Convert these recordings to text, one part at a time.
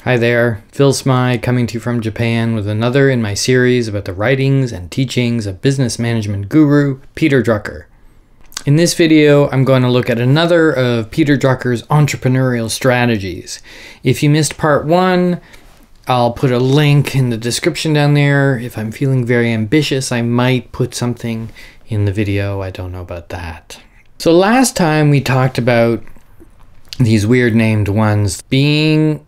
Hi there, Phil Smythe coming to you from Japan with another in my series about the writings and teachings of business management guru Peter Drucker. In this video, I'm going to look at another of Peter Drucker's entrepreneurial strategies. If you missed part one, I'll put a link in the description down there. If I'm feeling very ambitious, I might put something in the video. I don't know about that. So last time we talked about these weird named ones being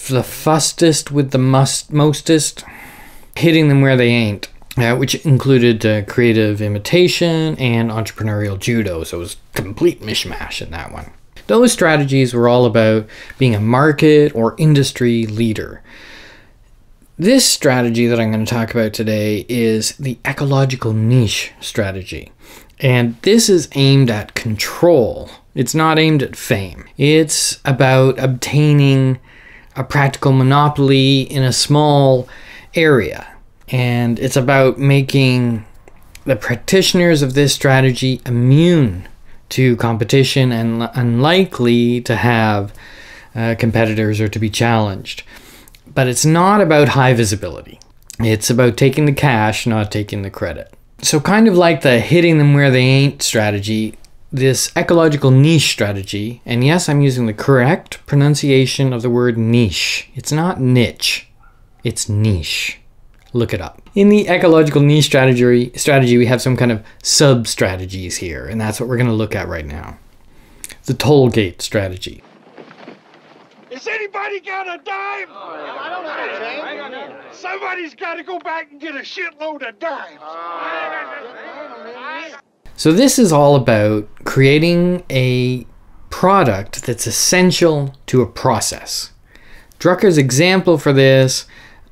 the fussest with the mostest, hitting them where they ain't, which included creative imitation and entrepreneurial judo. So it was complete mishmash in that one. Those strategies were all about being a market or industry leader. This strategy that I'm going to talk about today is the ecological niche strategy. And this is aimed at control. It's not aimed at fame. It's about obtaining a practical monopoly in a small area. And it's about making the practitioners of this strategy immune to competition and unlikely to have competitors or to be challenged. But it's not about high visibility. It's about taking the cash, not taking the credit. So kind of like the hitting them where they ain't strategy, this ecological niche strategy, and yes, I'm using the correct pronunciation of the word niche. It's not niche, it's niche. Look it up. In the ecological niche strategy, we have some kind of sub-strategies here, and that's what we're going to look at right now. The Tollgate Strategy. Has anybody got a dime? I don't have a dime. Somebody's got to go back and get a shitload of dimes. So this is all about creating a product that's essential to a process. Drucker's example for this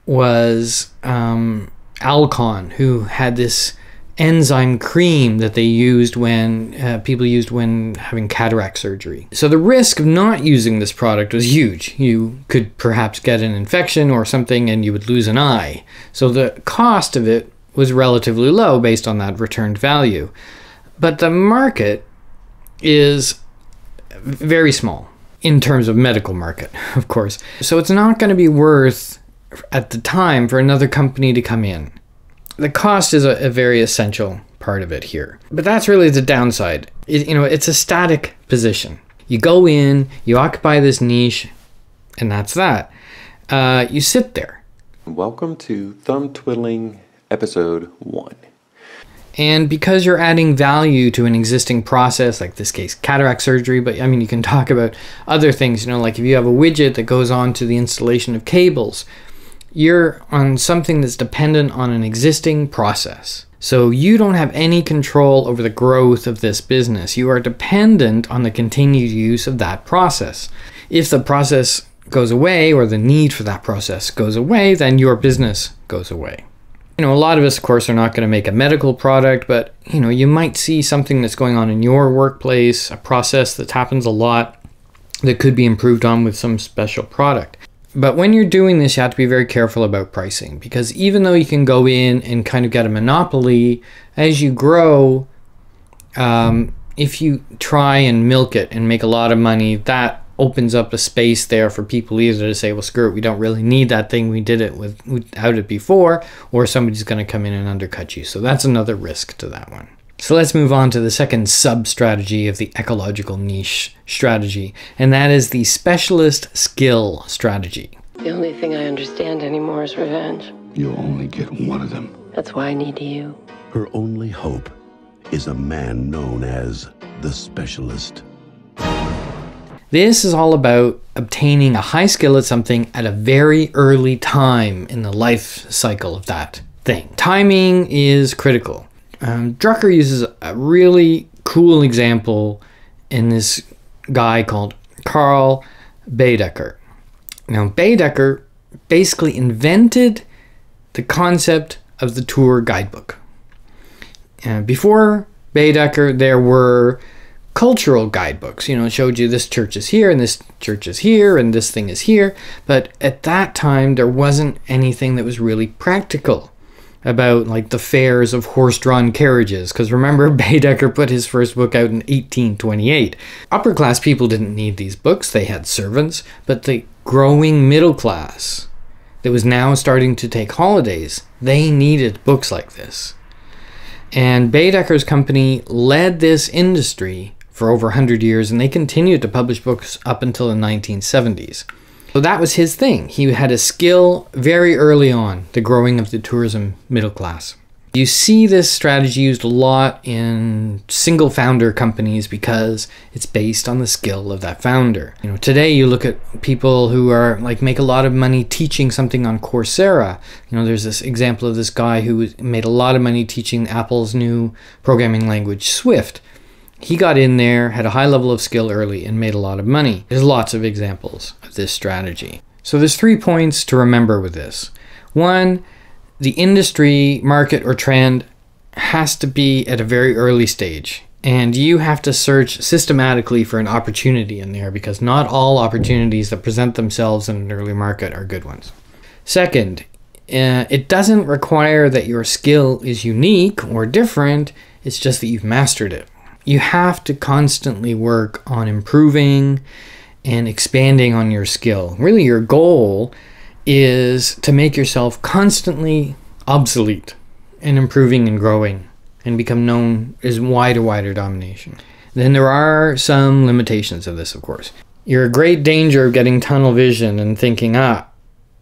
was Alcon, who had this enzyme cream that they used when people used when having cataract surgery. So the risk of not using this product was huge. You could perhaps get an infection or something and you would lose an eye. So the cost of it was relatively low based on that returned value. But the market is very small in terms of medical market, of course. So it's not going to be worth at the time for another company to come in. The cost is a very essential part of it here. But that's really the downside. It's a static position. You go in, you occupy this niche, and that's that. You sit there. Welcome to Thumb Twiddling Episode 1. And because you're adding value to an existing process, like this case, cataract surgery, but I mean, you can talk about other things, like if you have a widget that goes on to the installation of cables, you're on something that's dependent on an existing process. So you don't have any control over the growth of this business. You are dependent on the continued use of that process. If the process goes away or the need for that process goes away, then your business goes away. A lot of us, of course, are not going to make a medical product, but, you might see something that's going on in your workplace, a process that happens a lot that could be improved on with some special product. But when you're doing this, you have to be very careful about pricing, because even though you can go in and kind of get a monopoly, as you grow, if you try and milk it and make a lot of money, that opens up a space there for people either to say, well, screw it, we don't really need that thing, we did it without it before, or somebody's going to come in and undercut you. So that's another risk to that one. So let's move on to the second sub-strategy of the ecological niche strategy, and that is the specialist skill strategy. The only thing I understand anymore is revenge. You'll only get one of them. That's why I need you. Her only hope is a man known as the specialist. This is all about obtaining a high skill at something at a very early time in the life cycle of that thing. Timing is critical. Drucker uses a really cool example in this guy called Carl Baedeker. Now, Baedeker basically invented the concept of the tour guidebook. Before Baedeker, there were cultural guidebooks. It showed you this church is here and this church is here and this thing is here. But at that time, there wasn't anything that was really practical. about like the fares of horse-drawn carriages, because remember, Baedeker put his first book out in 1828. Upper class people didn't need these books, they had servants, but the growing middle class that was now starting to take holidays, they needed books like this. And Baedeker's company led this industry for over 100 years, and they continued to publish books up until the 1970s. So that was his thing. He had a skill very early on, the growing of the tourism middle class. You see this strategy used a lot in single founder companies because it's based on the skill of that founder. You know, today you look at people who are like make a lot of money teaching something on Coursera. You know, there's this example of this guy who made a lot of money teaching Apple's new programming language, Swift. He got in there, had a high level of skill early, and made a lot of money. There's lots of examples of this strategy. So there's 3 points to remember with this. 1, the industry, market, or trend has to be at a very early stage. And you have to search systematically for an opportunity in there, because not all opportunities that present themselves in an early market are good ones. 2nd, it doesn't require that your skill is unique or different. It's just that you've mastered it. You have to constantly work on improving and expanding on your skill. Really, your goal is to make yourself constantly obsolete and improving and growing and become known as wider domination. Then there are some limitations of this, of course. You're in great danger of getting tunnel vision and thinking, I'm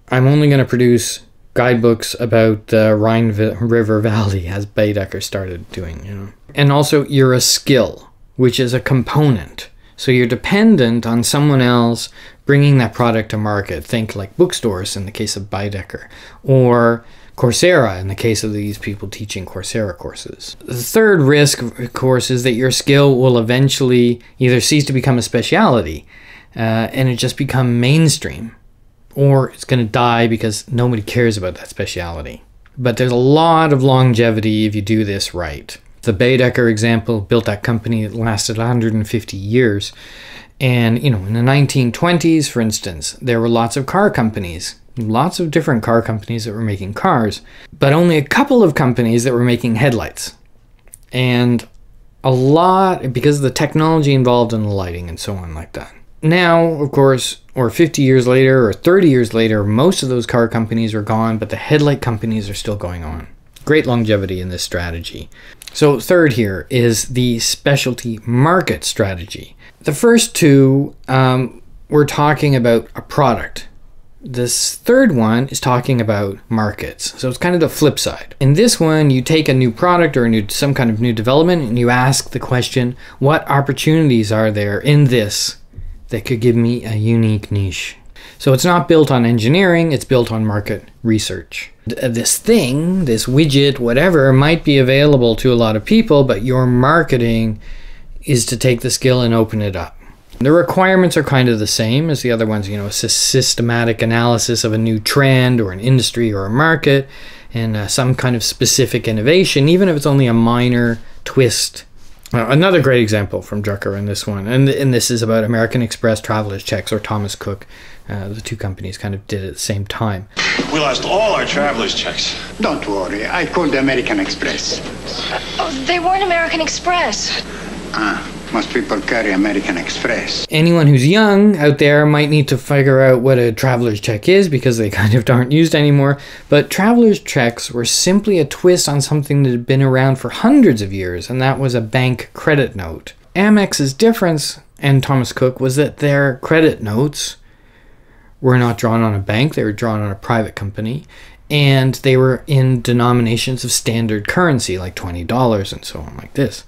only going to produce guidebooks about the Rhine River Valley, as Baedeker started doing, you know. And also, you're a skill, which is a component. So you're dependent on someone else bringing that product to market. Think like bookstores in the case of Baedeker, or Coursera in the case of these people teaching Coursera courses. The 3rd risk, of course, is that your skill will eventually either cease to become a specialty and it just become mainstream, or it's going to die because nobody cares about that specialty. But there's a lot of longevity if you do this right. The Baedeker example built that company that lasted 150 years. And, you know, in the 1920s, for instance, there were lots of car companies, lots of different car companies that were making cars, but only a couple of companies that were making headlights. And a lot, because of the technology involved in the lighting and so on like that. Now, of course, or 50 years later or 30 years later, most of those car companies are gone, but the headlight companies are still going on. Great longevity in this strategy. So 3rd here is the specialty market strategy. The first 2, we're talking about a product. This 3rd one is talking about markets. So it's kind of the flip side. In this one, you take a new product or some kind of new development and you ask the question, what opportunities are there in this that could give me a unique niche? So it's not built on engineering, it's built on market research. This thing, this widget, whatever, might be available to a lot of people, but your marketing is to take the skill and open it up. The requirements are kind of the same as the other ones, you know, a systematic analysis of a new trend or an industry or a market, and some kind of specific innovation, even if it's only a minor twist. Another great example from Drucker in this one, and this is about American Express traveler's checks, or Thomas Cook. The 2 companies kind of did it at the same time. We lost all our traveler's checks. Don't worry, I called the American Express. Oh, they weren't American Express. Most people carry American Express. Anyone who's young out there might need to figure out what a traveler's check is, because they kind of aren't used anymore. But traveler's checks were simply a twist on something that had been around for hundreds of years, and that was a bank credit note. Amex's difference, and Thomas Cook, was that their credit notes were not drawn on a bank, they were drawn on a private company, and they were in denominations of standard currency, like $20 and so on, like this.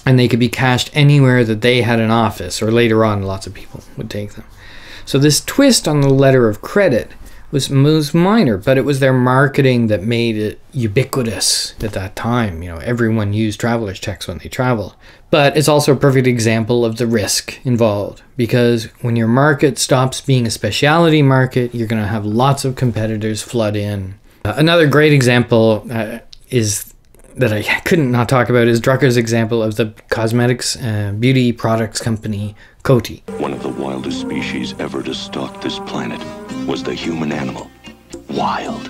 And they could be cashed anywhere that they had an office, or later on lots of people would take them. So this twist on the letter of credit was minor, but it was their marketing that made it ubiquitous at that time. You know, everyone used traveler's checks when they traveled. But it's also a perfect example of the risk involved, because when your market stops being a specialty market, you're going to have lots of competitors flood in. Another great example is that I couldn't not talk about is Drucker's example of the cosmetics beauty products company Coty. One of the wildest species ever to stalk this planet was the human animal. Wild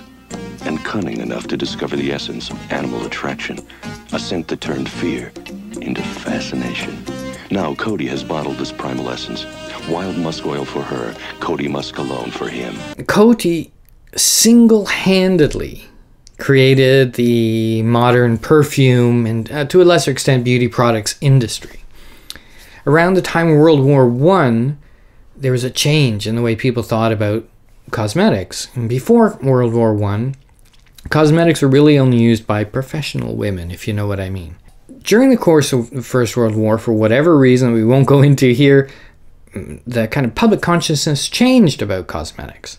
and cunning enough to discover the essence of animal attraction, a scent that turned fear into fascination. Now Cody has bottled this primal essence. Wild musk oil for her, Cody musk alone for him. Cody single-handedly created the modern perfume and, to a lesser extent, beauty products industry. Around the time of World War I, there was a change in the way people thought about cosmetics. And before World War I, cosmetics were really only used by professional women, if you know what I mean. During the course of the First World War, for whatever reason we won't go into here, the kind of public consciousness changed about cosmetics.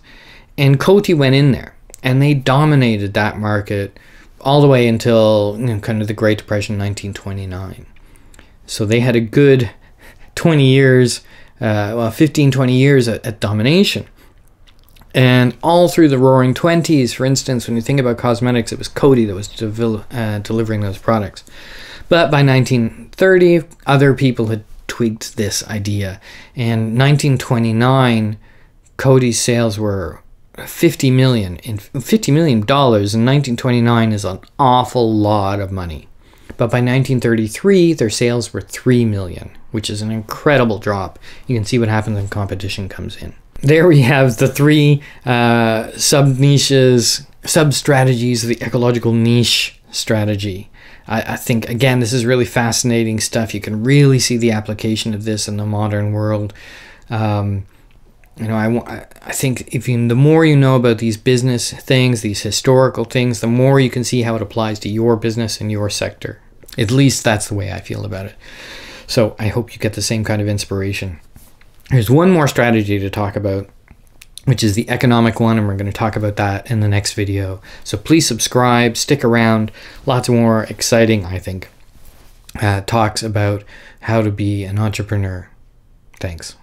And Coty went in there, and they dominated that market all the way until kind of the Great Depression, 1929. So they had a good 20 years, 15, 20 years at domination. And all through the Roaring Twenties, for instance, when you think about cosmetics, it was Coty that was delivering those products. But by 1930, other people had tweaked this idea. And 1929, Coty's sales were $50 million. $50 million in 1929 is an awful lot of money. But by 1933, their sales were $3 million, which is an incredible drop. You can see what happens when competition comes in. There we have the three sub-niches, sub-strategies of the ecological niche strategy. I think, again, this is really fascinating stuff. You can really see the application of this in the modern world. I think the more you know about these business things, these historical things, the more you can see how it applies to your business and your sector. At least that's the way I feel about it. So I hope you get the same kind of inspiration. There's one more strategy to talk about, which is the economic one, and we're going to talk about that in the next video. So please subscribe, stick around. Lots more exciting, I think, talks about how to be an entrepreneur. Thanks.